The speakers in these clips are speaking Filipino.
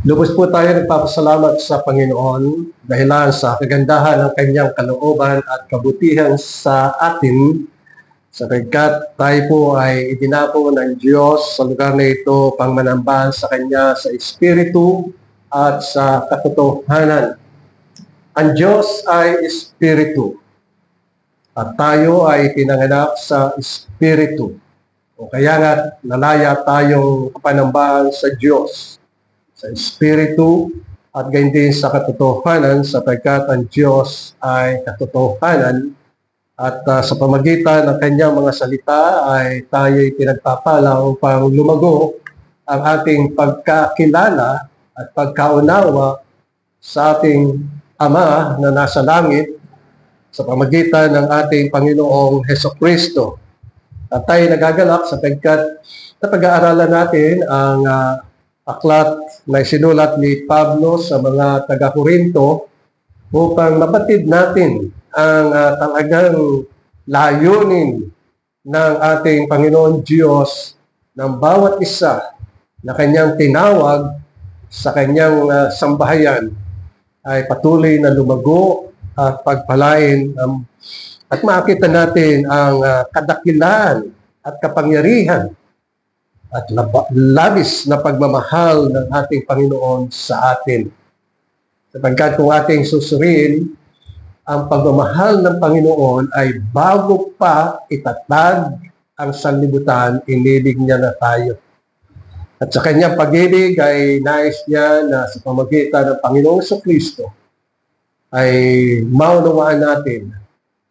Lubos po tayo nagpapasalamat sa Panginoon dahilan sa kagandahan ng kanyang kalooban at kabutihan sa atin sapagkat tayo po ay idinapo ng Diyos sa lugar na ito pang manambal sa Kanya sa Espiritu at sa katotohanan. Ang Diyos ay Espiritu at tayo ay pinanganak sa Espiritu. O kaya nga nalaya tayong kapanambahan sa Diyos, sa Espiritu at gayon din sa katotohanan sapagkat ang Diyos ay katotohanan at sa pamagitan ng kanyang mga salita ay tayo'y pinagpapala upang lumago ang ating pagkakilala at pagkaunawa sa ating Ama na nasa langit sa pamagitan ng ating Panginoong Hesukristo. At tayo nagagalak sapagkat napag-aaralan natin ang aklat na isinulat ni Pablo sa mga taga-Korinto upang mabatid natin ang talagang layunin ng ating Panginoon Diyos ng bawat isa na kanyang tinawag sa kanyang sambahayan ay patuloy na lumago at pagpalain at makita natin ang kadakilaan at kapangyarihan at labis na pagmamahal ng ating Panginoon sa atin. Sapagkat kung ating susuriin, ang pagmamahal ng Panginoon ay bago pa itatag ang sanlibutan, inibig niya na tayo. At sa kanyang pag-ibig ay nais niya na sa pamagitan ng Panginoong Kristo ay maunawaan natin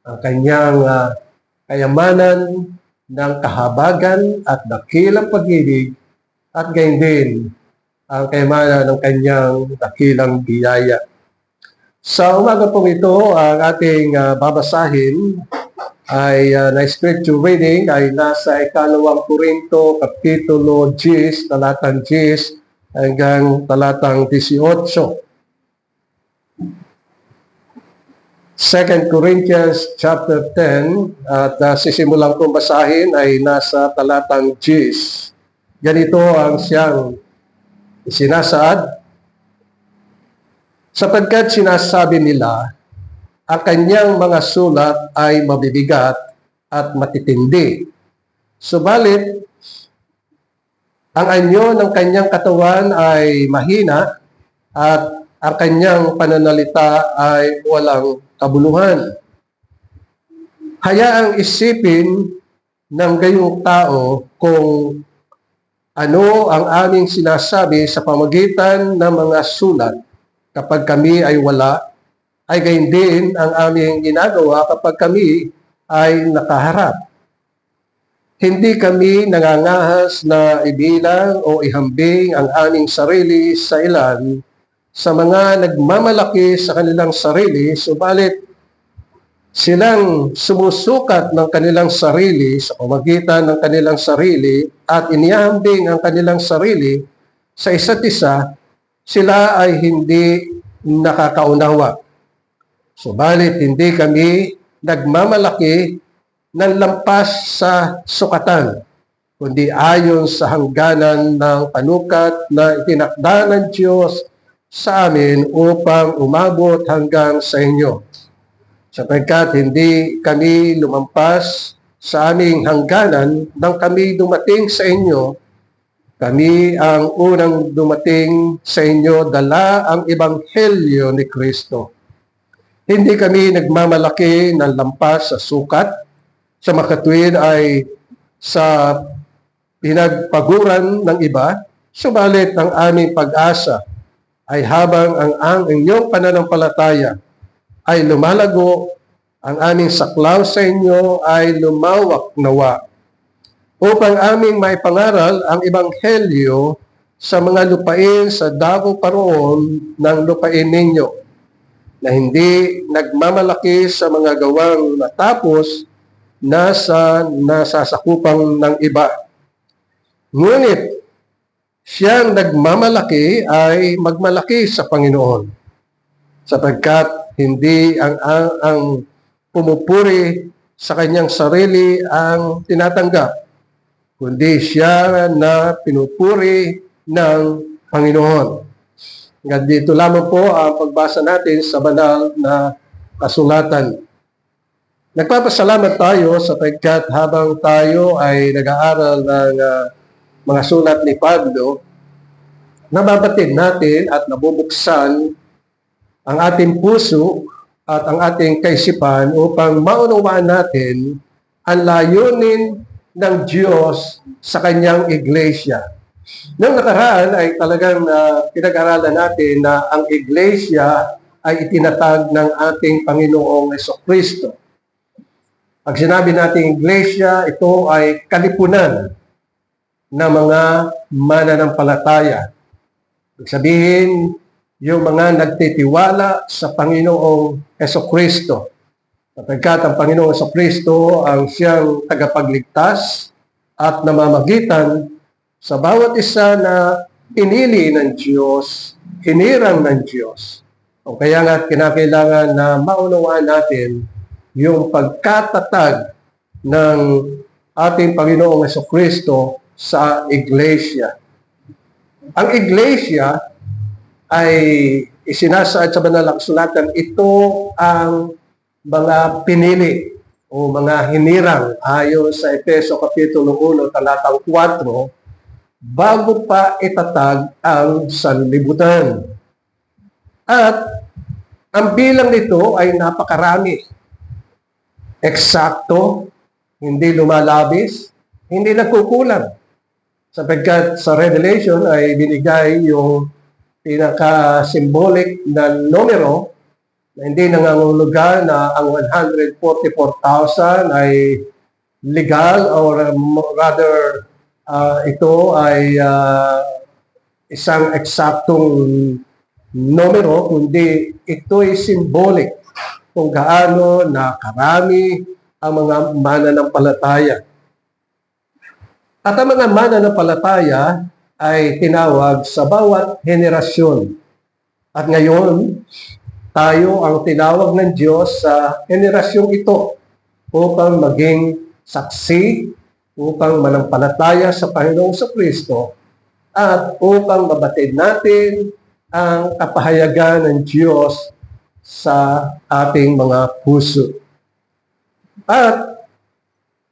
ang kanyang kayamanan ng kahabagan at dakilang pag-ibig at gayon din ang kayamanan ng kanyang dakilang biyaya. Sa umaga po ito, ang ating babasahin ay na scripture reading ay nasa 2 Korinto, Kapitulo 10, talatang 10 hanggang talatang 18. 2 Corinthians chapter 10 at sisimulan kong basahin ay nasa talatang 10. Ganito ang siyang isinasaad. Sapagkat sinasabi nila, ang kanyang mga sulat ay mabibigat at matitindi. Subalit, ang anyo ng kanyang katawan ay mahina at ang kanyang pananalita ay walang kabuluhan. Hayaang isipin ng gayong tao kung ano ang aming sinasabi sa pamagitan ng mga sulat kapag kami ay wala, ay gayon din ang aming ginagawa kapag kami ay nakaharap. Hindi kami nangangahas na ibilang o ihambing ang aming sarili sa ilan sa mga nagmamalaki sa kanilang sarili, subalit silang sumusukat ng kanilang sarili sa pamagitan ng kanilang sarili at inihambing ang kanilang sarili sa isa't isa, sila ay hindi nakakaunawa. Subalit hindi kami nagmamalaki ng lampas sa sukatan, kundi ayon sa hangganan ng panukat na itinakda ng Diyos sa amin upang umabot hanggang sa inyo. Sapagkat hindi kami lumampas sa aming hangganan nang kami dumating sa inyo. Kami ang unang dumating sa inyo, dala ang ebanghelyo ni Kristo. Hindi kami nagmamalaki ng lampas sa sukat, sa makatuwid ay sa pinagpaguran ng iba, subalit ang aming pag-asa ay habang ang inyong pananampalataya ay lumalago, ang aming saklaw sa inyo ay lumawak nawa, upang aming maipangaral ang ebanghelyo sa mga lupain sa dako paroon ng lupain ninyo, na hindi nagmamalaki sa mga gawang natapos na sa nasasakupang ng iba. Ngunit siyang nagmamalaki ay magmalaki sa Panginoon, sapagkat hindi ang pumupuri sa kanyang sarili ang tinatanggap, kundi siya na pinupuri ng Panginoon. Hanggang dito lamang po ang pagbasa natin sa banal na kasulatan. Nagpapasalamat tayo sapagkat habang tayo ay nag-aaral ng mga sulat ni Pablo, nababatid natin at nabubuksan ang ating puso at ang ating kaisipan upang maunawaan natin ang layunin ng Diyos sa kanyang iglesia. Noong nakaraan ay talagang pinag-aralan natin na ang iglesia ay itinatag ng ating Panginoong Jesucristo. Pag sinabi natin iglesia, ito ay kalipunan ng mga mananampalataya. Ibig sabihin, yung mga nagtitiwala sa Panginoong Jesucristo. Sapagkat ang Panginoong Jesucristo ang siyang tagapagligtas at namamagitan sa bawat isa na pinili ng Diyos, hinirang ng Diyos. O kaya nga kinakailangan na maunawaan natin yung pagkatatag ng ating Panginoong Jesucristo sa iglesia. Ang iglesia ay isinasaad sa banal na kasulatan, ito ang mga pinili o mga hinirang ayon sa Efeso Kapitulo 1, talatang 4, bago pa itatag ang sanlibutan. At ang bilang nito ay napakarami. Eksakto, hindi lumalabis, hindi nagkukulang. Sapagkat sa Revelation ay binigay yung pinaka-symbolic na numero na hindi nangangulugan na ang 144,000 ay legal or rather ito ay isang eksaktong numero, kundi ito ay symbolic kung gaano na karami ang mga mananampalataya. At ang mga mananampalataya ay tinawag sa bawat henerasyon. At ngayon, tayo ang tinawag ng Diyos sa henerasyong ito upang maging saksi, upang manampalataya sa Panginoong Jesucristo, at upang mabatid natin ang kapahayagan ng Diyos sa ating mga puso. At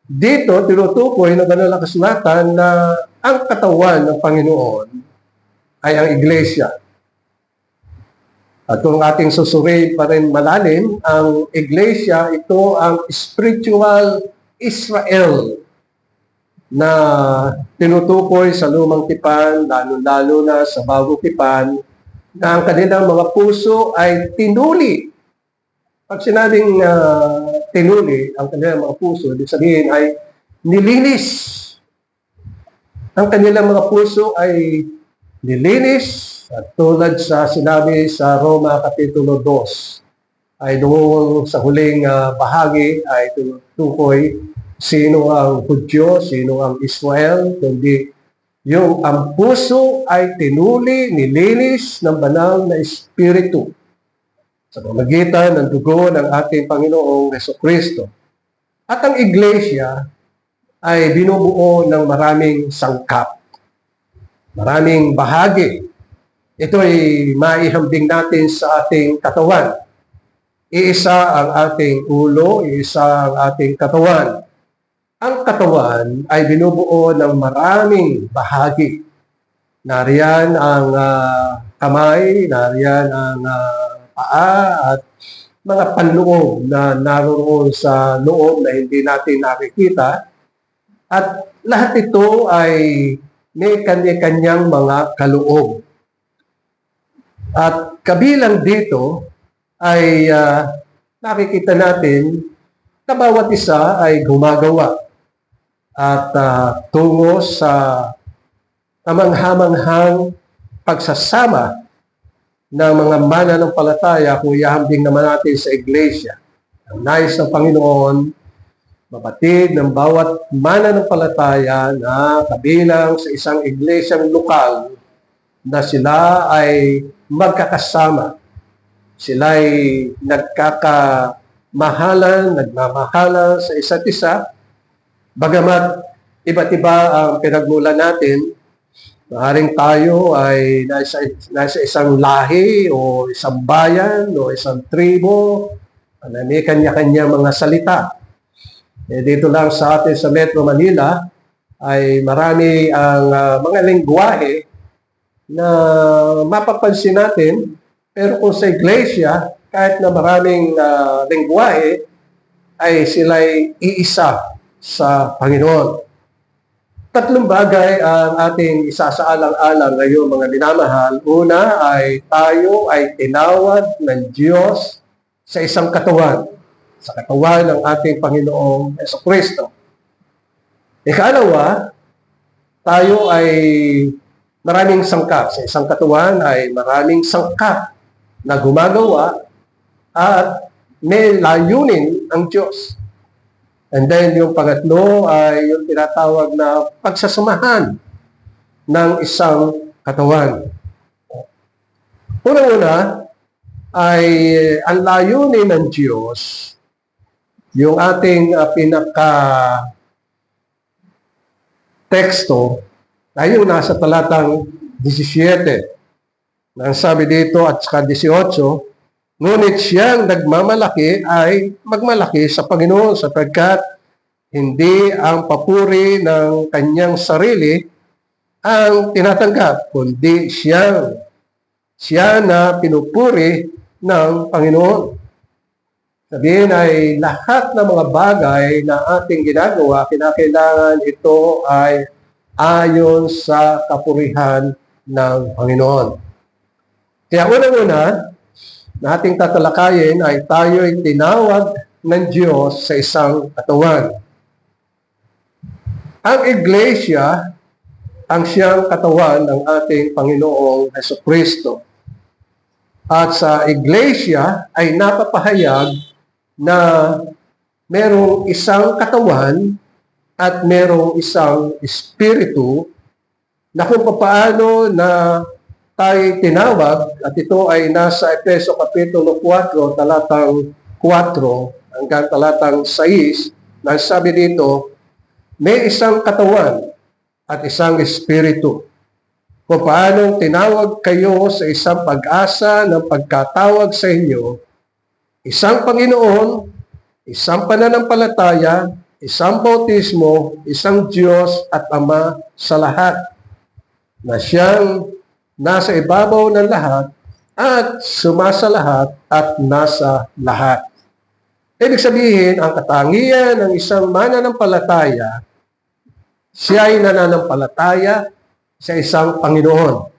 dito, tinutukoy ng banal na kasulatan na ang katawan ng Panginoon ay ang iglesia. At kung ating susuriin pa rin malalim, ang iglesia, ito ang spiritual Israel na tinutukoy sa lumang tipan, lalo-lalo na sa bagong tipan, na ang kanilang mga puso ay tinuli. Pag sinabing tinuli ang kanilang mga puso, ibig sabihin ay nilinis. Ang kanilang mga puso ay nilinis, at tulad sa sinabi sa Roma Kapitulo 2, ay doon sa huling bahagi ay tinutukoy sino ang Hudyo, sino ang Israel, kundi yung ang puso ay tinuli, nilinis ng banal na Espiritu sa pamamagitan ng dugo ng ating Panginoong Jesucristo. At ang iglesia ay binubuo ng maraming sangkap, maraming bahagi. Ito ay maihambing natin sa ating katawan. Iisa ang ating ulo, iisa ang ating katawan. Ang katawan ay binubuo ng maraming bahagi. Nariyan ang kamay, nariyan ang paa, at mga panloob na naroon sa loob na hindi natin nakikita. At lahat ito ay may kanya-kanyang mga kaloob. At kabilang dito ay nakikita natin na bawat isa ay gumagawa at tungo sa kamanghamanghang pagsasama ng mga mananampalataya kung ihambing naman natin sa iglesia. Ang nais ng Panginoon, mabatid ng bawat mananampalataya na kabilang sa isang iglesyang lokal na sila ay magkakasama. Sila ay nagmamahalan sa isa't isa, bagamat iba't iba ang pinagmulan natin. Maaaring tayo ay nasa isang lahi o isang bayan o isang tribo na may kanya-kanya mga salita. Dito lang sa atin sa Metro Manila ay marami ang mga lengguwahe na mapapansin natin, pero kung sa iglesia, kahit na maraming lengguwahe, ay sila'y iisa sa Panginoon. Tatlong bagay ang ating isasaalang-alang ngayon, mga minamahal. Una ay tayo ay tinawag ng Diyos sa isang katawan, sa katawan ng ating Panginoong Jesucristo. Ikalawa, tayo ay maraming sangkap. Sa isang katawan ay maraming sangkap na gumagawa at may layunin ang Diyos. And then yung pangatlo ay yung tinatawag na pagsasamahan ng isang katawan. Una-una ay ang layunin ng Diyos, yung ating pinaka-teksto ay yung nasa talatang 17. Nang sabi dito at saka 18, ngunit siyang nagmamalaki ay magmalaki sa Panginoon sapagkat hindi ang papuri ng kanyang sarili ang tinatanggap, kundi siya na pinupuri ng Panginoon. Sabihin ay lahat ng mga bagay na ating ginagawa, kinakailangan ito ay ayon sa kapurihan ng Panginoon. Kaya unang-una, na ating tatalakayin ay tayo ay tinawag ng Diyos sa isang katawan. Ang iglesia ang siyang katawan ng ating Panginoong Jesucristo. At sa iglesia ay napapahayag na merong isang katawan at merong isang espiritu na kung paano na tayo tinawag, at ito ay nasa Efeso Kapitulo 4, talatang 4 hanggang talatang 6, na sabi dito, may isang katawan at isang espiritu. Kung paano tinawag kayo sa isang pag-asa ng pagkatawag sa inyo, isang Panginoon, isang pananampalataya, isang bautismo, isang Diyos at Ama sa lahat, na siyang nasa ibabaw ng lahat at sumasalahat at nasa lahat. Ibig sabihin, ang katangian ng isang mananampalataya, siya ay nananampalataya sa isang Panginoon.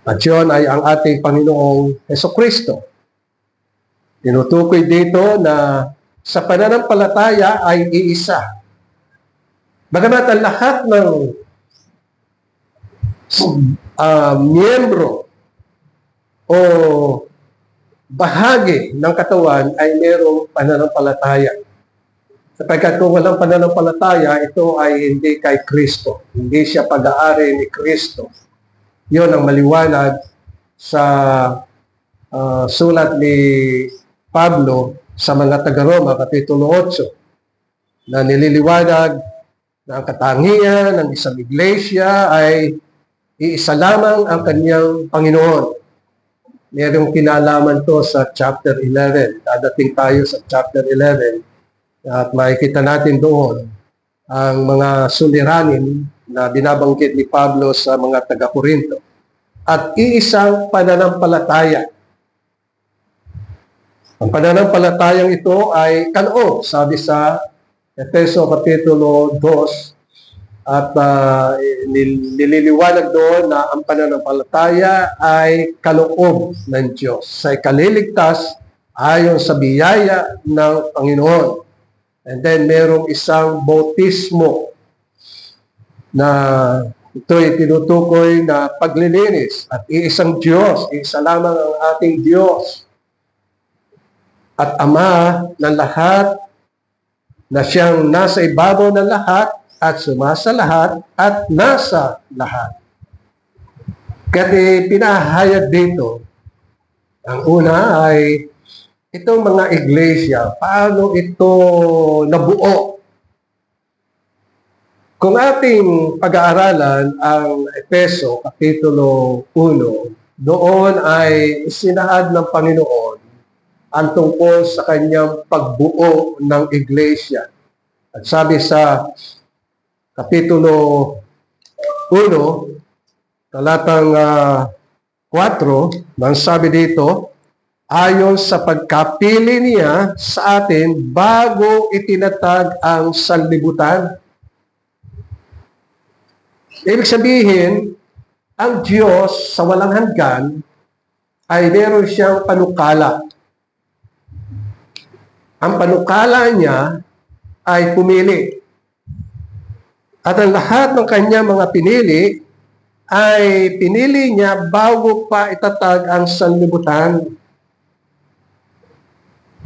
At yun ay ang ating Panginoong Jesucristo. Tinutukoy dito na sa pananampalataya ay iisa. Bagamat ang lahat ng miyembro o bahagi ng katawan ay mayroong pananampalataya. Sapagkat kung walang pananampalataya, ito ay hindi kay Kristo. Hindi siya pag-aari ni Kristo. Yun ang maliwanag sa sulat ni Pablo sa mga taga-Roma, Kapitulo 8, na nililiwanag na ang katangian ng isang iglesia ay iisa lamang ang kanyang Panginoon. Mayroong kinalaman to sa chapter 11. Dadating tayo sa chapter 11 at makikita natin doon ang mga suliranin na binabanggit ni Pablo sa mga taga-Korinto. At iisang pananampalataya. Ang pananampalatayang ito ay kaloob, sabi sa Efeso Kapitulo 2, at nililiwanag doon na ang pananampalataya ay kaloob ng Diyos. Sa ikaliligtas ayon sa biyaya ng Panginoon. And then merong isang bautismo na ito ay tinutukoy na paglilinis at iisang Diyos, isa lamang ang ating Diyos at Ama ng lahat, na siyang nasa ibabaw ng lahat at sumasalahat at nasa lahat. Kaya pinahayag dito, ang una ay itong mga iglesia, paano ito nabuo? Kung ating pag-aaralan ang Efeso Kapitulo 1, doon ay isinaad ng Panginoon ang tungkol sa kanyang pagbuo ng iglesia. At sabi sa Kapitulo 1, talatang 4, nang sabi dito, ayon sa pagkapili niya sa atin bago itinatag ang sanlibutan. Ibig sabihin, ang Diyos sa walang hanggan ay meron siyang panukala. Ang panukala niya ay pumili. At ang lahat ng kanyang mga pinili ay pinili niya bago pa itatag ang sanlibutan.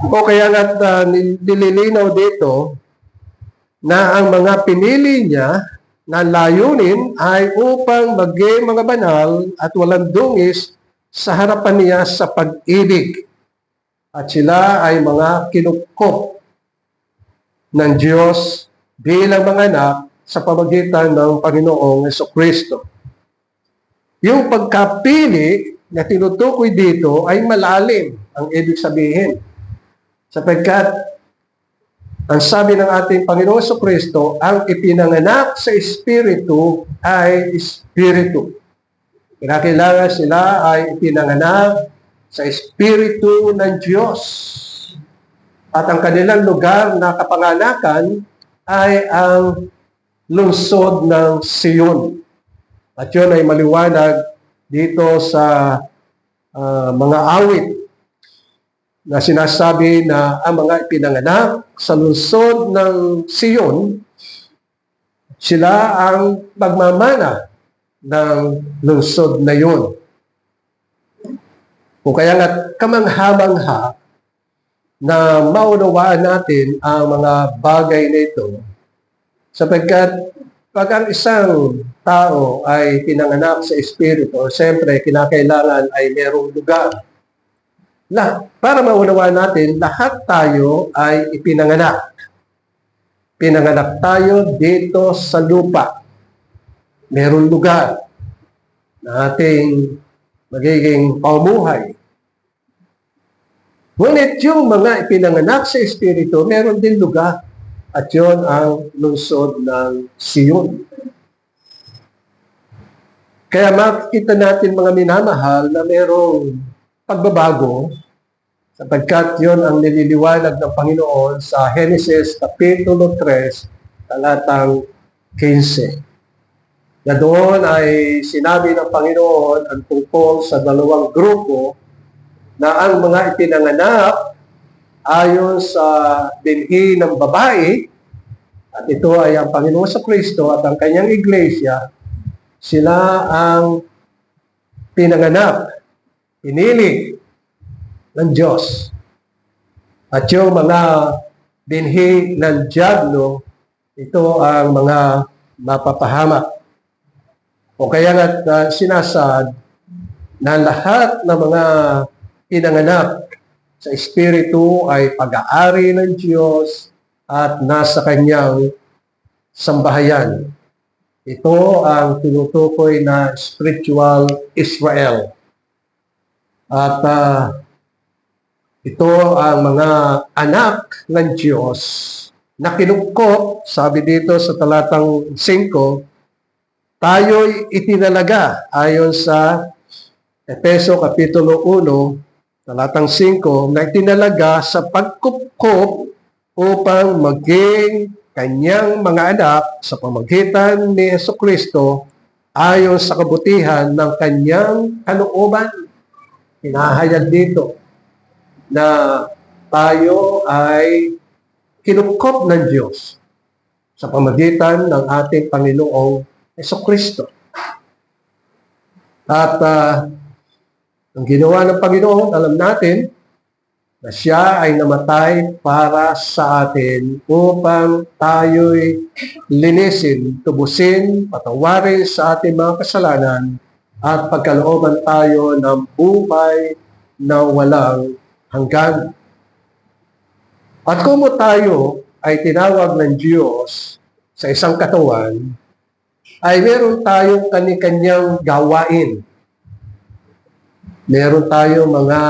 O kaya nga nililinaw dito na ang mga pinili niya na layunin ay upang maging mga banal at walang dungis sa harapan niya sa pag-ibig. At sila ay mga kinukop ng Diyos bilang mga anak sa pamamagitan ng Panginoong Jesucristo. Yung pagkapili na tinutukoy dito ay malalim ang ibig sabihin. Sapagkat ang sabi ng ating Panginoong Jesucristo, ang ipinanganak sa Espiritu ay Espiritu. Kinakailangan sila ay ipinanganak sa Espiritu ng Diyos. At ang kanilang lugar na kapanganakan ay ang lungsod ng Sion. At yun ay maliwanag dito sa mga awit na sinasabi na ang mga ipinanganak sa lungsod ng Sion, sila ang magmamana ng lungsod na yun. O kaya nga kamangha-mangha na maunawaan natin ang mga bagay na ito, sapagkat pag ang isang tao ay pinanganak sa Espiritu, siyempre kinakailangan ay merong lugar. Para maunawaan natin, lahat tayo ay ipinanganak. Pinanganak tayo dito sa lupa. Merong lugar na ating magiging pamumuhay. Ngunit yung mga ipinanganak sa Espiritu, meron din lugar. At yun ang lungsod ng Sion. Kaya makikita natin mga minamahal na merong pagbabago, sapagkat yon ang nililiwanag ng Panginoon sa Genesis Kapitulo 3, talatang 15. Na doon ay sinabi ng Panginoon ang tungkol sa dalawang grupo na ang mga ipinanganak ayon sa binhi ng babae, at ito ay ang Panginoon sa Kristo at ang kanyang iglesia, sila ang pinanganak, pinili ng Diyos. At yung mga binhi ng Diablo, ito ang mga mapapahamak. O kaya nga sinasad na lahat ng mga pinanganak sa Espiritu ay pag-aari ng Diyos at nasa kanyang sambahayan. Ito ang tinutukoy na spiritual Israel. At ito ang mga anak ng Diyos na kinukop, sabi dito sa talatang 5, tayo'y itinalaga ayon sa Efeso Kapitulo 1, talatang 5, na itinalaga sa pagkupkop upang maging kanyang mga anak sa pamamagitan ni Jesucristo ayon sa kabutihan ng kanyang kalooban. Hinahayag dito na tayo ay kinukop ng Diyos sa pamamagitan ng ating Panginoong Jesucristo. At ang ginawa ng Panginoon, alam natin na siya ay namatay para sa atin upang tayo'y linisin, tubusin, patawarin sa ating mga kasalanan at pagkalooban tayo ng buhay na walang hanggan. At kung tayo ay tinawag ng Diyos sa isang katawan, ay meron tayong kani-kanyang gawain. Meron tayong mga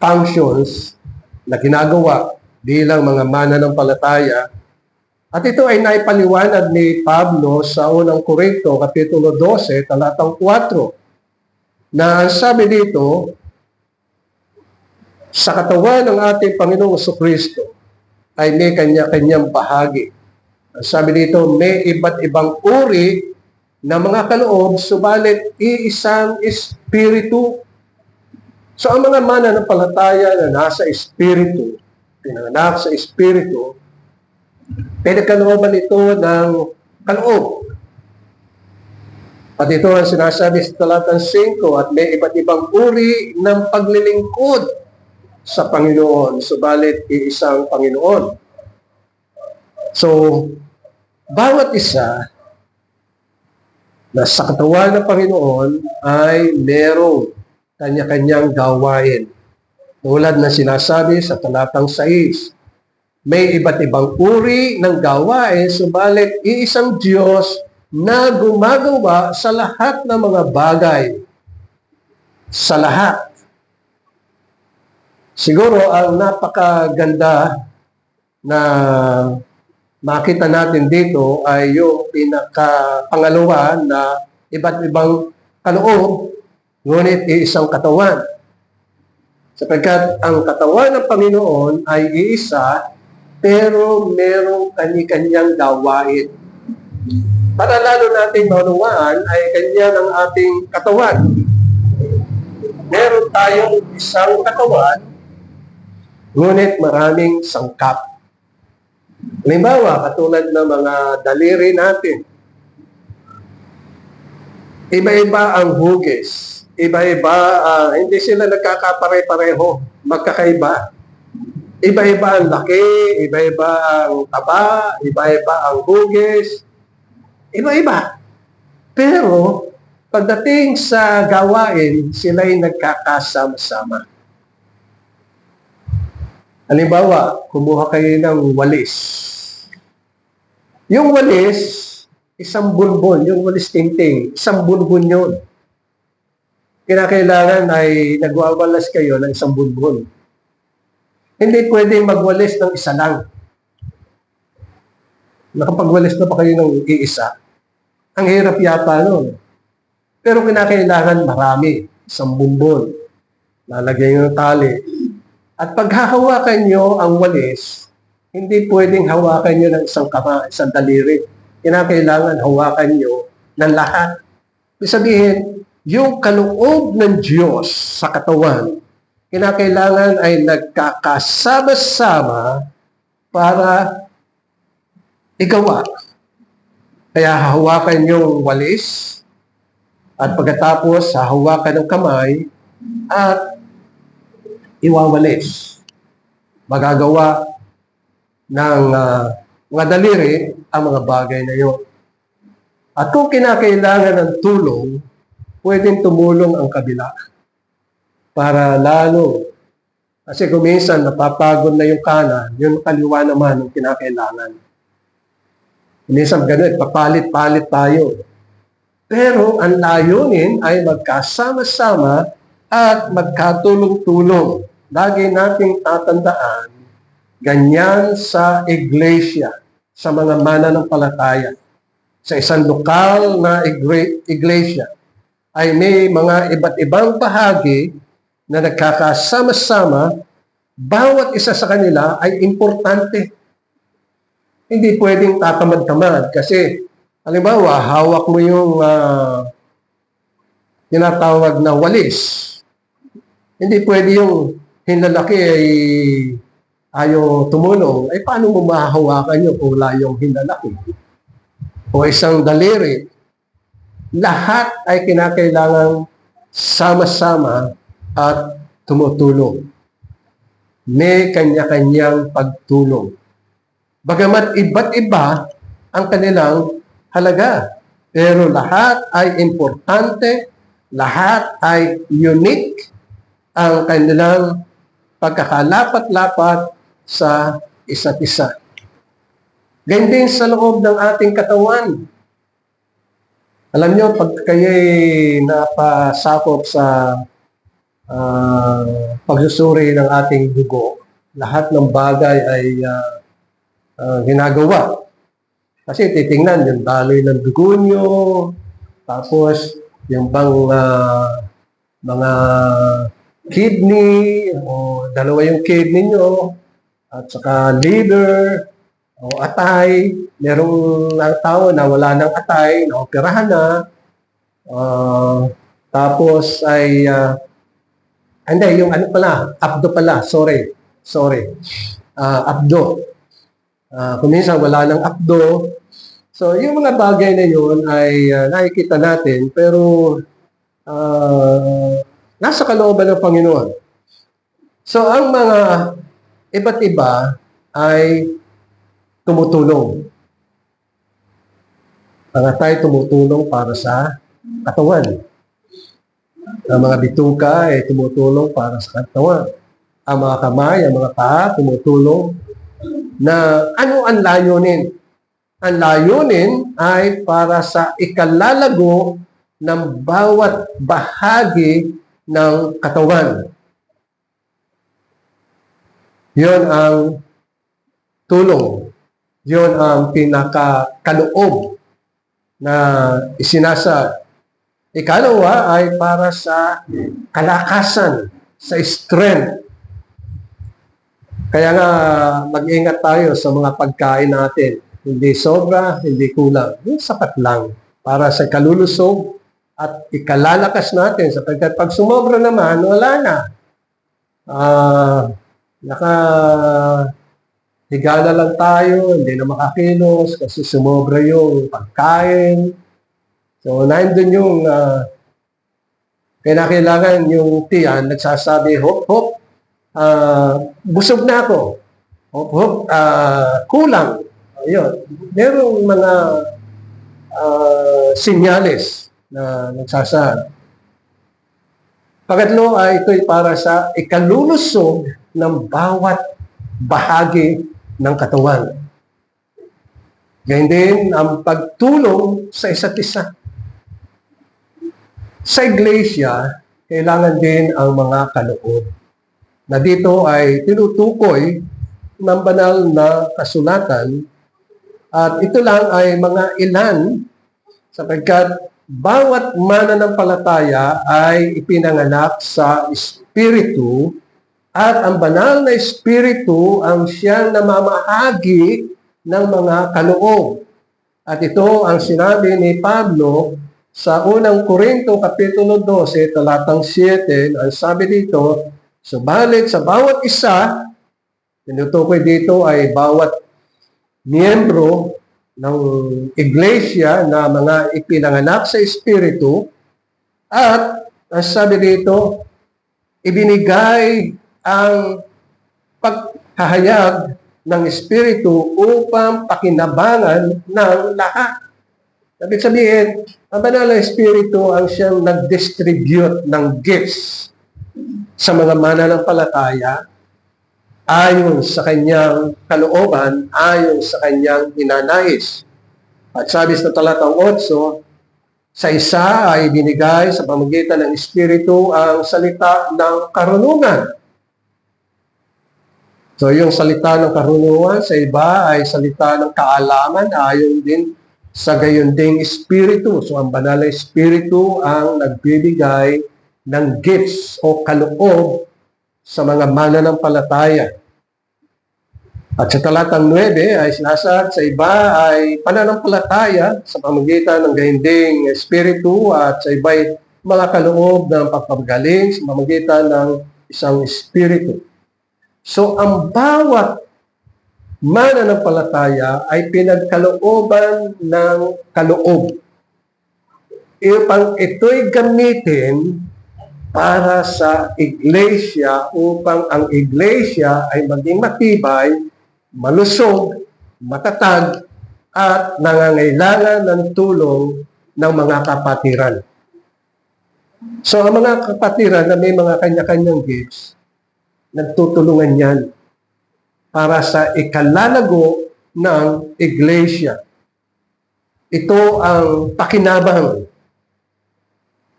functions na ginagawa bilang mga mananampalataya. At ito ay naipaliwanag ni Pablo sa unang Korinto, Kapitulo 12, talatang 4, na ang sabi dito, sa katawan ng ating Panginoong Jesucristo ay may kanya-kanyang bahagi. Ang sabi dito, may iba't ibang uri na mga kaloob, subalit iisang Espiritu. So ang mga mananampalataya na nasa Espiritu, pinanganak sa Espiritu, pinagkalooban ito ng kaloob. At ito ang sinasabi sa talatang 5, at may iba't ibang uri ng paglilingkod sa Panginoon, subalit iisang Panginoon. So, bawat isa na sa katawan ng Panginoon ay merong kanya-kanyang gawain. Tulad na sinasabi sa talatang 6, may iba't ibang uri ng gawain, subalit iisang Diyos na gumagawa sa lahat ng mga bagay. Sa lahat. Siguro ang napakaganda na makita natin dito ay yung pinakapangalawa na iba't ibang kaloob, ngunit iisang katawan. Sapagkat ang katawan ng Panginoon ay iisa, pero merong kani-kanyang gawain. Para lalo natin maunawaan ay ganyan ang ating katawan. Meron tayong isang katawan, ngunit maraming sangkap. Halimbawa, katulad ng mga daliri natin. Iba-iba ang hugis. Iba-iba, hindi sila nagkakapare-pareho, magkakaiba. Iba-iba ang laki, iba-iba ang taba, iba-iba ang hugis. Iba-iba. Pero, pagdating sa gawain, sila'y nagkakasama-sama. Halimbawa, kumuha kayo ng walis. Yung walis, isang bunbon. Yung walis tingting, isang bunbon yun. Kinakailangan ay nagwawalas kayo ng isang bunbon. Hindi pwedeng magwalis ng isa lang. Nakapagwalis na pa kayo ng iisa. Ang hirap yata nun. Pero kinakailangan marami. Isang bunbon. Lalagyan nyo ng tali. At pag hahawakan nyo ang walis, hindi pwedeng hawakan nyo ng isang kamay, isang daliri. Kinakailangan hawakan nyo ng lahat. Ibig sabihin, yung kaloob ng Diyos sa katawan, kinakailangan ay nagkakasama-sama para igawa. Kaya hahawakan yung walis, at pagkatapos hahawakan ng kamay, at iwawalis. Magagawa ng mga daliri ang mga bagay na yun. At kung kinakailangan ng tulong, pwedeng tumulong ang kabila. Para lalo, kasi kung minsan napapagod na yung kanan, yung kaliwa naman ang kinakailangan. Minsan ganun, papalit-palit tayo. Pero ang layunin ay magkasama-sama at magkatulong-tulong. Lagi nating tatandaan, ganyan sa iglesia, sa mga mananampalataya. Sa isang lokal na iglesia, ay may mga iba't ibang bahagi na nagkakasama-sama, bawat isa sa kanila ay importante. Hindi pwedeng tatamad-tamad kasi, halimbawa, hawak mo yung tinatawag na walis. Hindi pwede yung hinlalaki ay ayaw tumulong. Ay paano mo mahahawakan yun kung wala yung hinlalaki? O isang daliri. Lahat ay kinakailangan sama-sama at tumutulong. May kanya-kanyang pagtulong. Bagamat iba't iba ang kanilang halaga. Pero lahat ay importante, lahat ay unique ang kanilang pagkakalapat-lapat sa isa't isa. Ganyan din sa loob ng ating katawan. Alam nyo, pag kayo'y napasakop sa pagsusuri ng ating dugo, lahat ng bagay ay ginagawa. Kasi titingnan yung daloy ng dugo nyo, tapos yung bang mga kidney, o dalawa yung kidney nyo, at saka liver, o atay. Merong tao na wala ng atay, naoperahan na. Tapos ay, hindi, yung ano pala, abdo pala, sorry. Abdo. Kung minsan wala ng abdo. So, yung mga bagay na yun ay nakikita natin, pero nasa kalooban ng Panginoon. So, ang mga iba't iba ay tumutulong. Mga tayo tumutulong para sa katawan. Ang mga bituka ay tumutulong para sa katawan. Ang mga kamay, ang mga paa, tumutulong na ano ang layunin? Ang layunin ay para sa ikalalago ng bawat bahagi ng katawan. Yun ang tulong. Yun ang pinakakaloob na isinasa. Ikalawa ay para sa kalakasan, sa strength. Kaya nga mag-ingat tayo sa mga pagkain natin. Hindi sobra, hindi kulang. Yung sapat lang para sa kalulusog at ikalalakas natin. Sapagkat pag sumobra naman, wala na. Higala lang tayo, hindi na makakilos kasi sumobra yung pagkain. So, nandun yung kailangan yung tiyan, nagsasabi, hop, busog na ako. Hop, kulang. Ayun. Merong mga sinyales na nagsasabi. Pangatlo ay ito'y para sa ikalulusog ng bawat bahagi ng katawan. Ganyan din ang pagtulong sa isa't isa. Sa iglesia, kailangan din ang mga kaloob. Na dito ay tinutukoy ng banal na kasulatan at ito lang ay mga ilan sapagkat bawat mananampalataya ay ipinanganak sa Espiritu at ang banal na Espiritu ang siyang namamahagi ng mga kaloob. At ito ang sinabi ni Pablo sa unang Korinto Kapitulo 12, talatang 7, ang sabi dito, subalit sa bawat isa, tinutukoy dito ay bawat miyembro ng iglesia na mga ipinanganak sa Espiritu at ang sabi dito, ibinigay ang paghahayag ng Espiritu upang pakinabangan ng lahat. Ibig sabihin, ang banal na Espiritu ang siyang nag-distribute ng gifts sa mga mananampalataya ayon sa kanyang kalooban, ayon sa kanyang ninanais. At sabi sa talatang 8, sa isa ay binigay sa pamamagitan ng Espiritu ang salita ng karunungan. So yung salita ng karunungan, sa iba ay salita ng kaalaman, ayon din sa gayon ding Espiritu. So ang banal na Espiritu ang nagbibigay ng gifts o kaloob sa mga mananampalataya. At sa talatang 9 ay sinasabi sa iba ay pananampalataya sa pamamagitan ng gayon ding Espiritu at sa iba ay mga kaloob ng pagpapagaling sa pamamagitan ng isang Espiritu. So, ang bawat mananampalataya ay pinagkalooban ng kaloob. Upang ito'y gamitin para sa iglesia upang ang iglesia ay maging matibay, malusog, matatag, at nangangailangan ng tulong ng mga kapatiran. So, ang mga kapatiran na may mga kanya-kanyang gifts, nagtutulungan yan para sa ikalalago ng iglesia. Ito ang pakinabang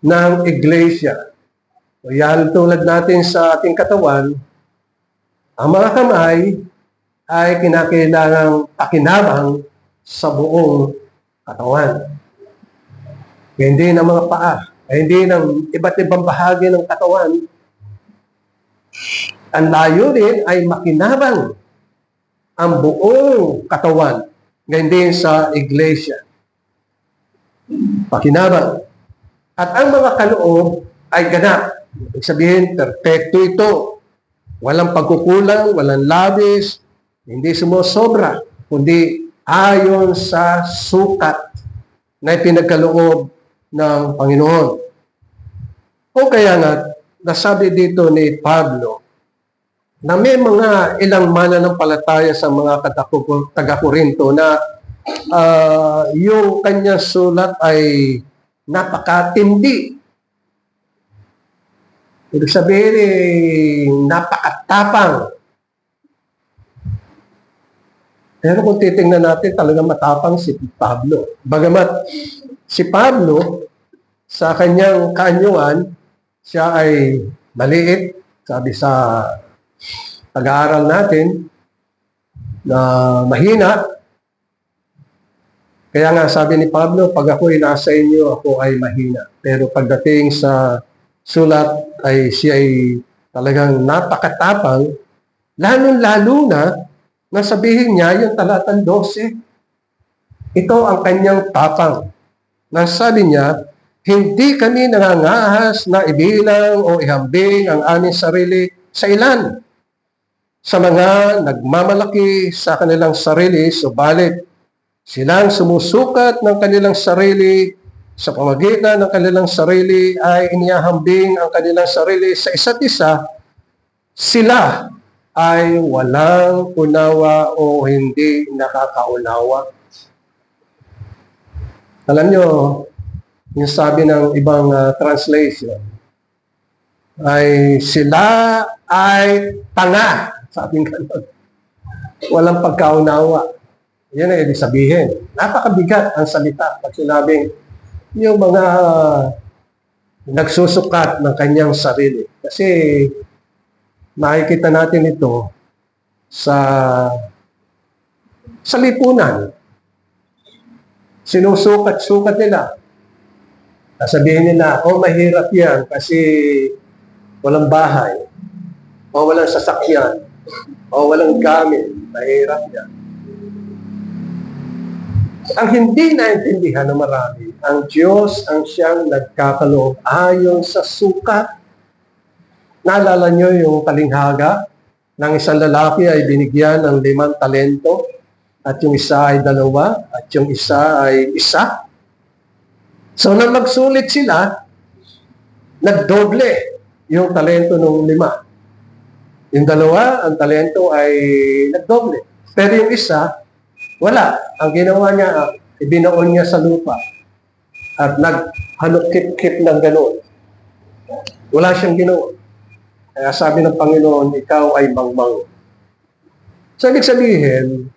ng iglesia. O yan, tulad natin sa ating katawan, ang mga kamay ay kinakailangang pakinabang sa buong katawan. Hindi ng mga paa, hindi ng iba't ibang bahagi ng katawan. Ang layunin ay makinabang ang buong katawan, ngayon din sa iglesia. Pakinabang. At ang mga kaloob ay ganap. Ibig sabihin, perfecto ito. Walang pagkukulang, walang labis, hindi sumusobra, kundi ayon sa sukat na ipinagkaloob ng Panginoon. O kaya nga, nasabi dito ni Pablo na may mga ilang mananampalataya sa mga taga-Korinto na yung kanyang sulat ay napakatindi. Ibig sabihin, napakatapang. Pero kung titingnan natin, talagang matapang si Pablo. Bagamat si Pablo, sa kanyang kaanyuan, siya ay maliit, sabi sa pag-aaral natin, na mahina. Kaya nga sabi ni Pablo, pag ako'y nasa inyo, ako ay mahina. Pero pagdating sa sulat, ay siya ay talagang napakatapang, lalong-lalo na sabihin niya yung talatang 12. Ito ang kanyang tapang. Nasabi niya, hindi kami nangangahas na ibilang o ihambing ang aming sarili sa ilan. Sa mga nagmamalaki sa kanilang sarili, subalit silang sumusukat ng kanilang sarili sa pamagitan ng kanilang sarili ay inihahambing ang kanilang sarili sa isa't isa, sila ay walang unawa o hindi nakakaunawa. Alam nyo, yung sabi ng ibang translation, ay sila ay tanga. Sabi nga nun. Walang pagkaunawa. Yan ang ibig sabihin. Napakabigat ang salita pag sinabing yung mga nagsusukat ng kanyang sarili. Kasi makikita natin ito sa lipunan. Sinusukat-sukat nila. Sasabihin nila, mahirap yan kasi walang bahay, o walang sasakyan, o walang gamit. Mahirap yan. Ang hindi naintindihan ng marami, ang Diyos ang siyang nagkakaloob ayon sa sukat. Naalala nyo yung talinghaga ng isang lalaki ay binigyan ng 5 talento at yung isa ay 2 at yung isa ay 1. So, nang magsulit sila, nagdoble yung talento ng 5. Yung 2, ang talento ay nagdoble. Pero yung isa, wala. Ang ginawa niya, ibinaon niya sa lupa at naghanok-kip-kip ng gano'n. Wala siyang ginawa. Kaya sabi ng Panginoon, ikaw ay mangmang. So, ibig sabihin,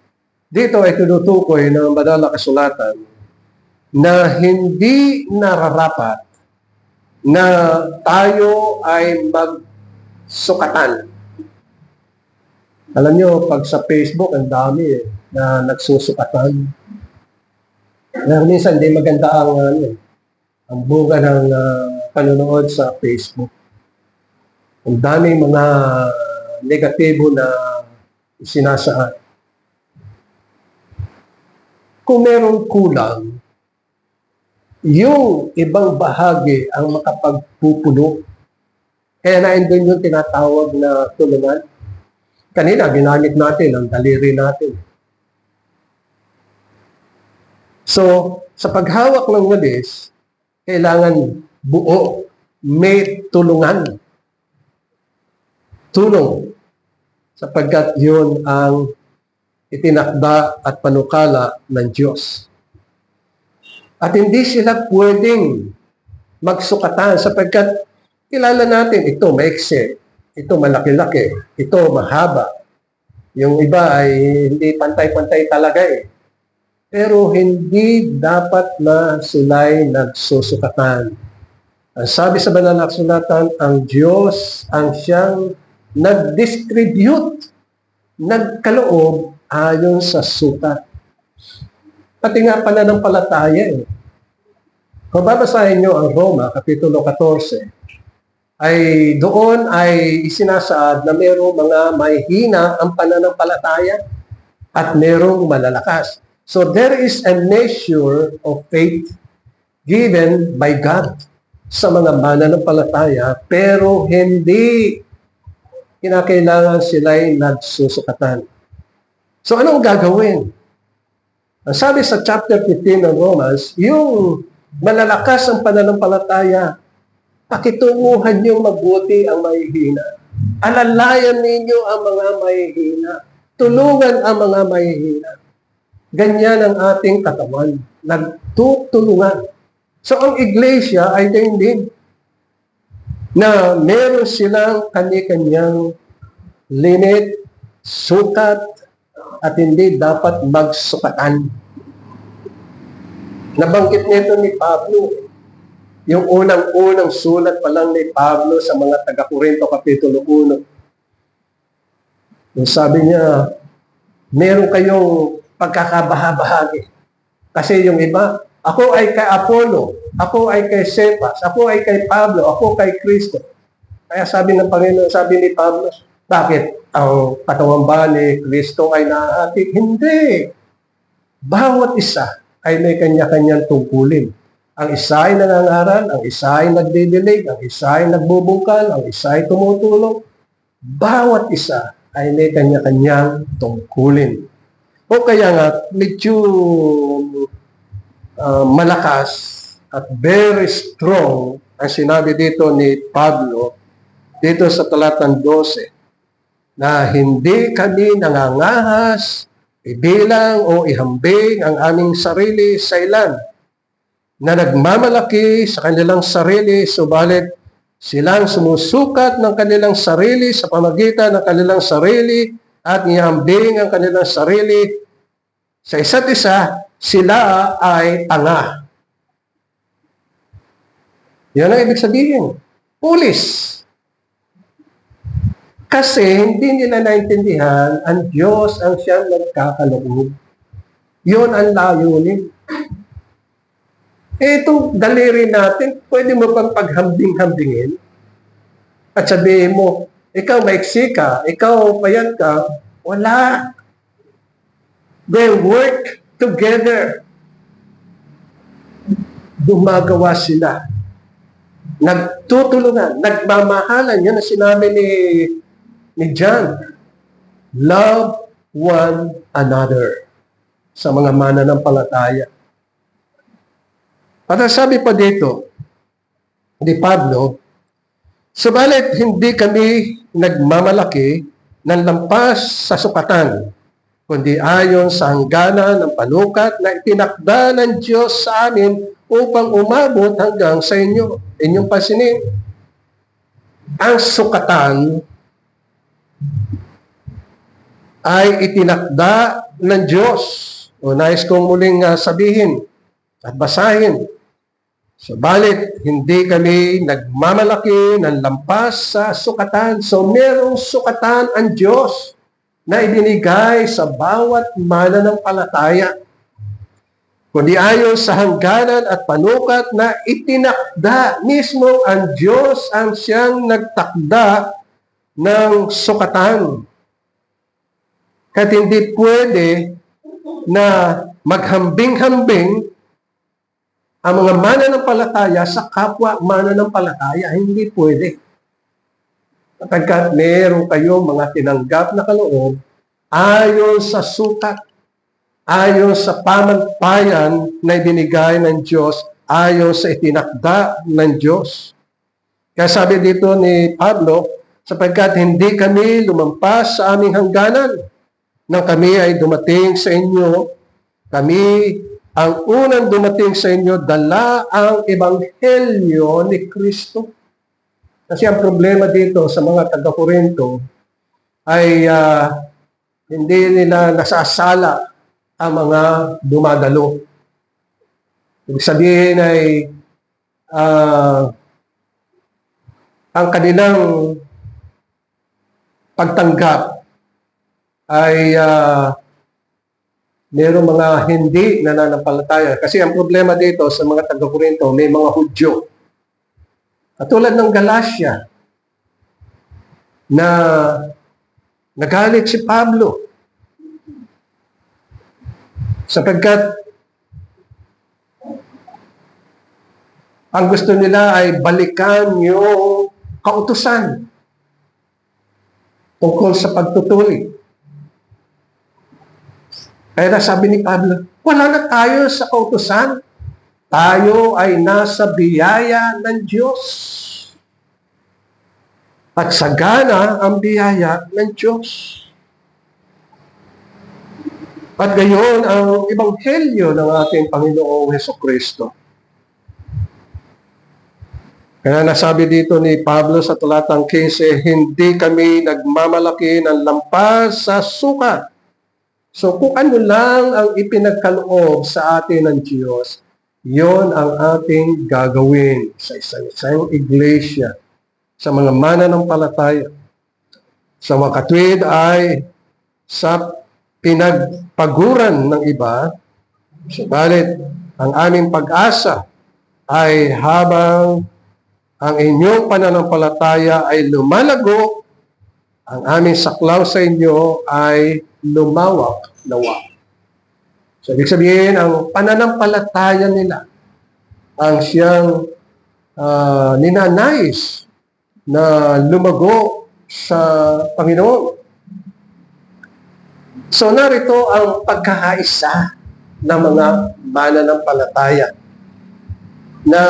dito ay tinutukoy ng banal na kasulatan na hindi nararapat na tayo ay magsukatan. Alam nyo, pag sa Facebook, ang dami na nagsusukatan. Pero minsan, hindi maganda ang bunga ng panonood sa Facebook. Ang daming mga negatibo na sinasaan. Kung merong kulang, yung ibang bahagi ang makapagpupuno. Kaya naindun yung tinatawag na tulungan. Kanina, ginamit natin ang daliri natin. So, sa paghawak ng walis, kailangan buo, may tulungan. Tulong. Sapagkat yun ang itinakda at panukala ng Diyos. At hindi sila pwedeng magsukatan sapagkat kilala natin ito maiksi, ito malaki-laki, ito mahaba. Yung iba ay hindi pantay-pantay talaga eh. Pero hindi dapat na sila'y nagsusukatan. Ang sabi sa banal na kasulatan, ang Diyos ang siyang nag-distribute, nagkaloob ayon sa sukat. Pati nga pananampalataya eh. Kung babasahin nyo ang Roma, Kapitulo 14, ay doon ay isinasaad na mayroong mga mahihina ang pananampalataya at mayroong malalakas. So there is a measure of faith given by God sa mga mananampalataya, pero hindi kinakailangan sila'y nagsusukatan. So anong gagawin? Ang sabi sa chapter 15 ng Romans, yung malalakas ang pananampalataya, pakitunguhan niyo mabuti ang mahihina. Alalayan ninyo ang mga mahihina. Tulungan ang mga mahihina. Ganyan ang ating katawan. Nagtutulungan. So ang iglesia ay ganyan din na meron silang kanya-kanyang limit, sukat, at hindi dapat magsukatan. Nabanggit nito ni Pablo. Yung unang-unang sulat pa lang ni Pablo sa mga taga-Korinto, Kapitulo 1. Yung sabi niya, meron kayong pagkakabahabahagi. Kasi yung iba, ako ay kay Apollo, ako ay kay Cephas, ako ay kay Pablo, ako kay Kristo. Kaya sabi ng Panginoon, sabi ni Pablo, bakit ang katawan ba ni Kristo ay naahati? Hindi. Bawat isa ay may kanya-kanyang tungkulin. Ang isa ay nangangaral, ang isa ay nagdidilig, ang isa ay nagbubungkal, ang isa ay tumutulong. Bawat isa ay may kanya-kanyang tungkulin. O kaya nga, medyo malakas at very strong ang sinabi dito ni Pablo dito sa talatang 12 na hindi kami nangangahas, ibilang o ihambing ang aming sarili sa ilan na nagmamalaki sa kanilang sarili, subalit silang sumusukat ng kanilang sarili sa pamagitan ng kanilang sarili at ihambing ang kanilang sarili sa isa't isa, sila ay tanga. Yan ang ibig sabihin. Pulis. Kasi hindi nila naintindihan ang Diyos ang siyang nagkakaloob. Yun ang layunin. Itong daliri natin, pwede mo pang paghambing-hambingin at sabihin mo, ikaw maiksi ka, ikaw payat ka, wala. They work together. Gumagawa sila. Nagtutulungan, nagmamahalan. Yan ang sinabi ni John. Love one another sa mga mananampalataya. At sabi pa dito ni Pablo, subalit hindi kami nagmamalaki ng lampas sa sukatan, kundi ayon sa hangganan ng panukat na itinakda ng Diyos sa amin upang umabot hanggang sa inyo. Inyong pansinin, ang sukatan ay itinakda ng Diyos. O nais kong muling sabihin at basahin. Subalit, hindi kami nagmamalaki ng lampas sa sukatan. So, merong sukatan ang Diyos na ibinigay sa bawat mananampalataya, kundi ayon sa hangganan at panukat na itinakda mismo ang Diyos ang siyang nagtakda ng sukatan. Kahit hindi pwede na maghambing-hambing ang mga mananampalataya sa kapwa mananampalataya, hindi pwede. Pagkat meron kayong mga tinanggap na kaloob ayon sa sukat, ayon sa pamantayan na ibinigay ng Diyos, ayon sa itinakda ng Diyos. Kaya sabi dito ni Pablo, sapagkat hindi kami lumampas sa aming hangganan, nang kami ay dumating sa inyo, kami ang unang dumating sa inyo, dala ang ebanghelyo ni Kristo. Kasi ang problema dito sa mga taga-Korinto ay Hindi nila nasasala ang mga dumadalo. Ibig sabihin ay ang kanilang pagtanggap ay mayroong mga hindi nananampalataya. Kasi ang problema dito sa mga taga-Korinto, may mga Hudyo. Katulad ng Galacia, na nagalit si Pablo sapagkat ang gusto nila ay balikan yung kautusan tungkol sa pagtutuli. Kaya sabi ni Pablo, wala na tayo sa kautusan. Tayo ay nasa biyaya ng Diyos. At sagana ang biyaya ng Diyos. At gayon ang ebanghelyo ng ating Panginoong Hesukristo. Kaya nasabi dito ni Pablo sa talatang 15, hindi kami nagmamalaki ng lampas sa sukat. So kung ano lang ang ipinagkaloob sa atin ng Diyos, yon ang ating gagawin sa isang iglesia, sa mga mananampalataya. Sa makatwid ay sa pinagpaguran ng iba, subalit ang aming pag-asa ay habang ang inyong pananampalataya ay lumalago, ang aming saklaw sa inyo ay lumawak nawa. So, ibig sabihin, ang pananampalataya nila ang siyang ninanais na lumago sa Panginoon. So, narito ang pagkakaisa ng mga mananampalataya na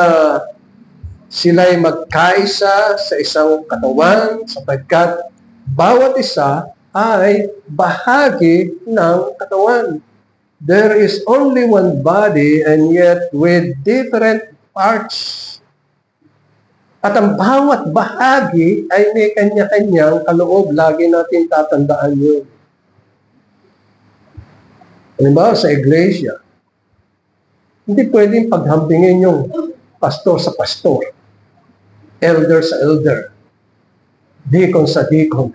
sila'y magkaisa sa isang katawan sapagkat bawat isa ay bahagi ng katawan. There is only one body and yet with different parts. At ang bawat bahagi ay may kanya-kanyang kaloob. Lagi natin tatandaan yun. Halimbawa sa iglesia, hindi pwedeng paghambingin yung pastor sa pastor, elder sa elder, deacon sa deacon.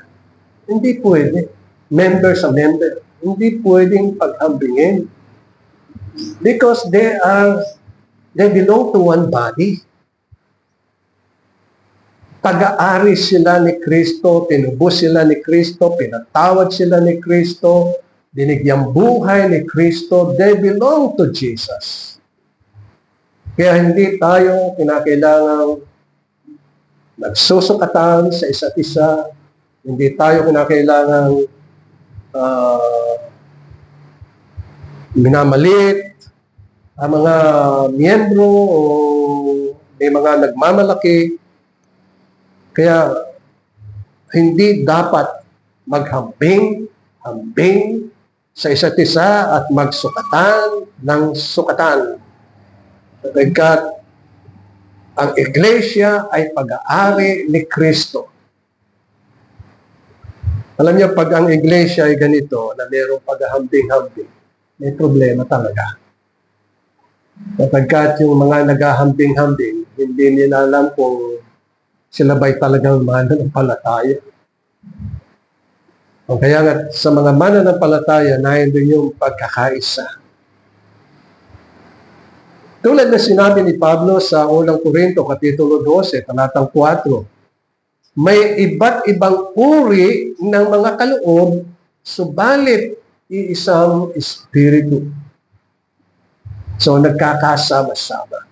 Hindi pwede. Member sa member. Hindi pwedeng paghambingin. Because they belong to one body. Taga-ari sila ni Kristo, tinubos sila ni Kristo, pinatawad sila ni Kristo, binigyang buhay ni Kristo. They belong to Jesus. Kaya hindi tayo kinakailangang nagsusukatan sa isa't isa. Hindi tayo kinakailangang minamalit ang mga miyembro o may mga nagmamalaki. Kaya hindi dapat maghambing sa isa't isa at magsukatan ng sukatan. Sapagkat ang iglesia ay pag-aari ni Kristo. Alam niyo, pag ang iglesia ay ganito, na mayroong paghahambing-hambing, may problema talaga. Sapagkat yung mga naghahambing-hambing, hindi nila alam kung sila ba'y talagang mananampalataya. O kaya nga, sa mga mananampalataya, nandun yung pagkakaisa. Tulad na sinabi ni Pablo sa unang Korinto, Kapitulo 12, talatang 4, may iba't ibang uri ng mga kaloob, subalit iisang espiritu. So, nagkakasama-sama.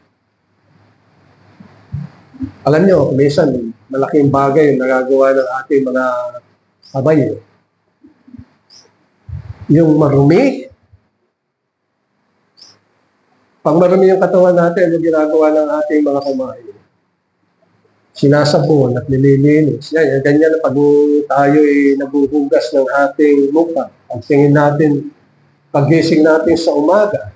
Alam nyo, minsan, malaking bagay yung nagagawa ng ating mga kamay. Yung marumi. Pag marumi yung katawan natin, ano ginagawa ng ating mga kamay? Sinasabon at nililinis. Yan, ganyan na pag tayo ay nabuhugas ng ating mukha. Pag tingin natin, pagising natin sa umaga,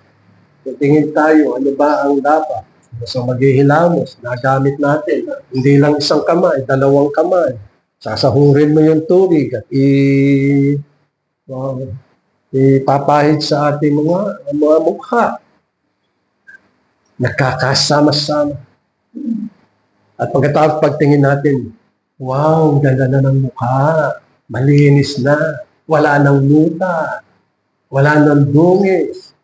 tingin tayo, ano ba ang dapat? So maghihilamos, nagamit natin. Hindi lang isang kamay, dalawang kamay. Sasahurin mo yung tubig at ipapahid sa ating mga mukha. Nakakasama-sama. At pagkatapos pagtingin natin, wow, ganda na ng mukha. Malinis na. Wala nang luta. Wala nang dungis.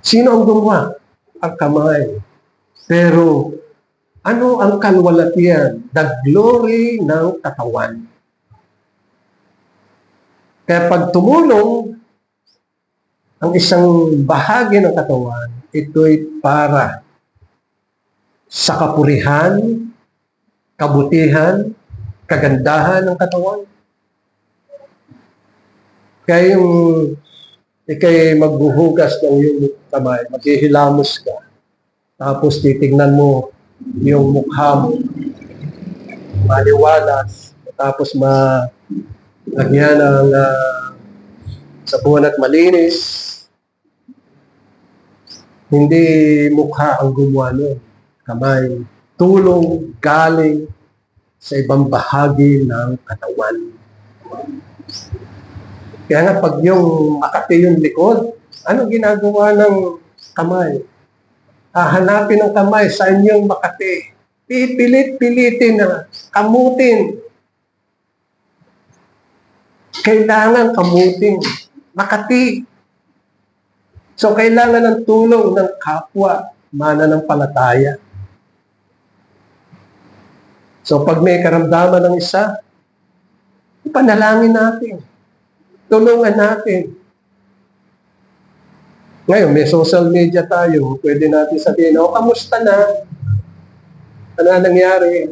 Sino ang gumawa? Ang kamay. Pero, ano ang kalwalatian? The glory ng katawan. Kaya pag tumulong ang isang bahagi ng katawan, ito'y para sa kapurihan, kabutihan, kagandahan ng katawan. Kaya yung ikay magbuhugas ng iyong kamay, maghihilamos ka, tapos titignan mo yung mukha mo, maliwalas, tapos lagyan ng sabon at malinis. Hindi mukha ang gumawa nun. Kamay. Tulong galing sa ibang bahagi ng katawan. Kaya nga pag yung makati yung likod, ano ginagawa ng kamay? Hahanapin ng kamay sa inyong makati. Pipilit-pilitin na kamutin. Kailangan kamutin. Makati. So, kailangan ng tulong ng kapwa, mananampalataya. So, pag may karamdaman ng isa, ipanalangin natin. Tulungan natin. Ngayon, may social media tayo. Pwede natin sabihin, kamusta na? Ano nangyari?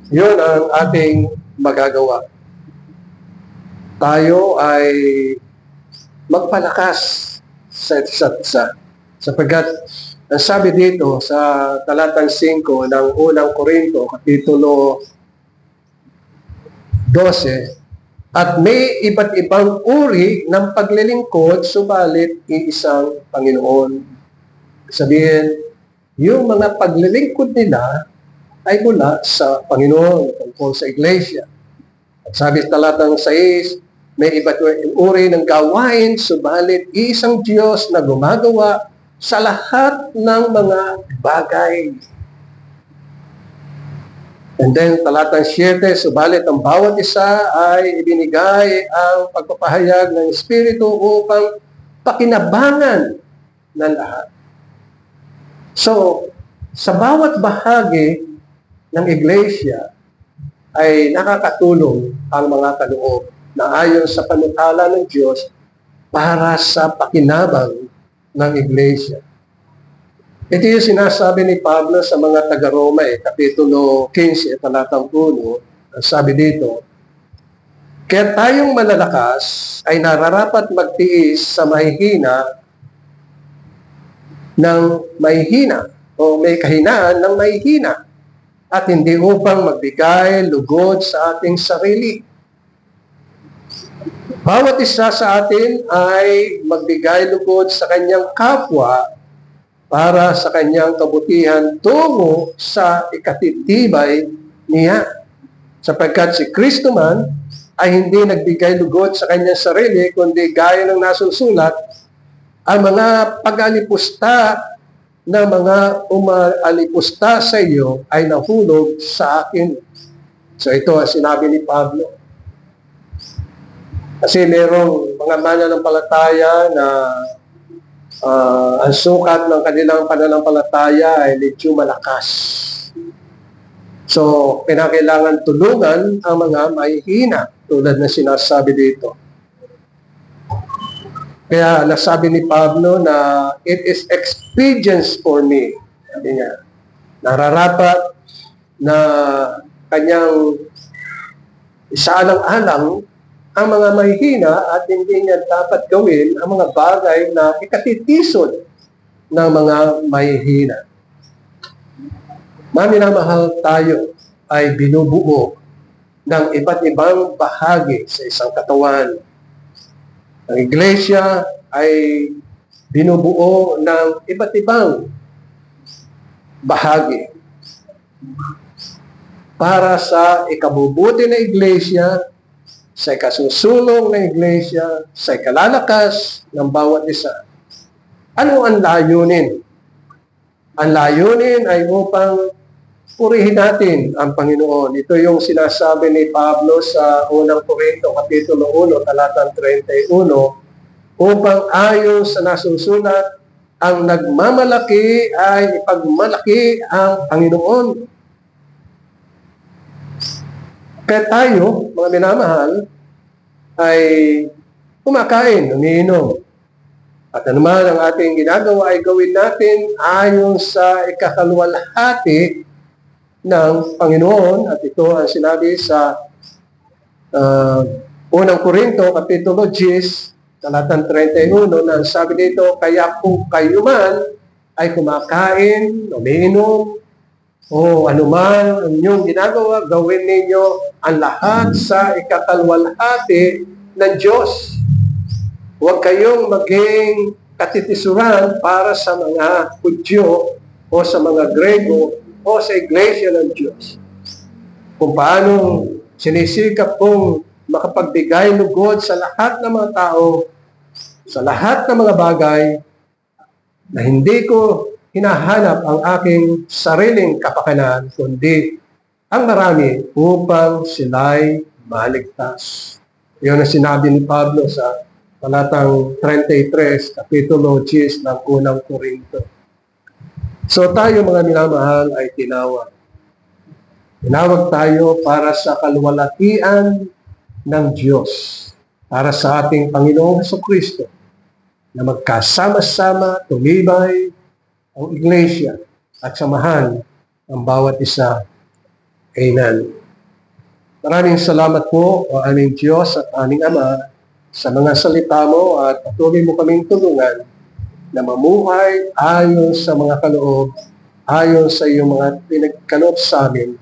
Yun ang ating magagawa. Tayo ay magpalakas sa isa't isa. Sapagkat, ang sabi dito sa talatang 5 ng unang Korinto, kapitulo 12, at may iba't ibang uri ng paglilingkod, subalit iisang Panginoon. Sabihin, yung mga paglilingkod nila ay mula sa Panginoon, tungkol sa Iglesia. At sabi sa talatang 6, may iba't uri ng gawain, subalit isang Diyos na gumagawa sa lahat ng mga bagay. And then, talatang 7, subalit ang bawat isa ay ibinigay ang pagpapahayag ng Espiritu upang pakinabangan ng lahat. So, sa bawat bahagi ng Iglesia ay nakakatulong ang mga kaloob na ayon sa panukala ng Diyos para sa pakinabang ng Iglesia. Ito yung sinasabi ni Pablo sa mga taga-Roma, kapitulo 15, talatang 1. Sabi dito, kaya tayong malalakas ay nararapat magtiis sa mahihina ng mahihina o may kahinaan ng mahihina at hindi upang magbigay lugod sa ating sarili. Bawat isa sa atin ay magbigay lugod sa kanyang kapwa para sa kanyang kabutihan tungo sa ikatitibay niya. Sapagkat si Kristo man ay hindi nagbigay lugod sa kanyang sarili, kundi gaya ng nasusulat, ang mga pag-alipusta ng mga umalipusta sa iyo ay nahulog sa akin. So ito ang sinabi ni Pablo. Kasi merong mga mananampalataya na ang sukat ng kanilang pananampalataya ay medyo malakas. So, kinakailangan tulungan ang mga mahihina tulad na sinasabi dito. Kaya nasabi ni Pablo na it is expedience for me. Sabi niya, nararapat na kanyang isaalang-alang ang mga mahihina at hindi niya dapat gawin ang mga bagay na ikatitisod ng mga mahihina. Maminamahal, tayo ay binubuo ng iba't ibang bahagi sa isang katawan. Ang Iglesia ay binubuo ng iba't ibang bahagi. para sa ikabubuti na iglesia, sa ikasusulong na iglesia, sa ikalalakas ng bawat isa. Ano ang layunin? Ang layunin ay upang purihin natin ang Panginoon. Ito yung sinasabi ni Pablo sa unang Korinto, Kapitulo 1, talatang 31, upang ayon sa nasusulat, ang nagmamalaki ay ipagmalaki ang Panginoon. Kaya tayo, mga minamahal, ay kumakain, umiinom. At anuman ang ating ginagawa ay gawin natin ayon sa ikakalwalhati ng Panginoon. At ito ang sinabi sa unang Korinto, Kapitulo 10, talatang 31, na sabi dito, kaya kung kayo man ay kumakain, umiinom, o anuman ang inyong ginagawa, gawin ninyo ang lahat sa ikakalwalhati ng Diyos. Huwag kayong maging katitisuran para sa mga Hudyo o sa mga Grego o sa Iglesia ng Diyos. Kung paano sinisikap kong makapagbigay lugod sa lahat ng mga tao, sa lahat ng mga bagay, na hindi ko hinahanap ang aking sariling kapakanan, kundi ang marami upang sila'y maligtas. Iyon ang sinabi ni Pablo sa talatang 33, Kapitulo 10 ng unang Korinto. So tayo mga minamahal ay tinawag. Tinawag tayo para sa kaluwalhatian ng Diyos, para sa ating Panginoong Jesucristo, na magkasama-sama, tumibay ang iglesia at samahan ang bawat isa. Amen. Maraming salamat po, o aming Diyos at aming Ama, sa mga salita mo at patuloy mo kaming tulungan na mamuhay ayon sa mga kaloob, ayon sa iyong mga pinagkaloob sa amin.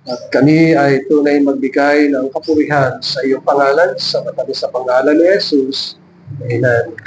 At kami ay tunay magbigay ng kapurihan sa iyong pangalan, sa matamis sa pangalan ni Jesus. Amen.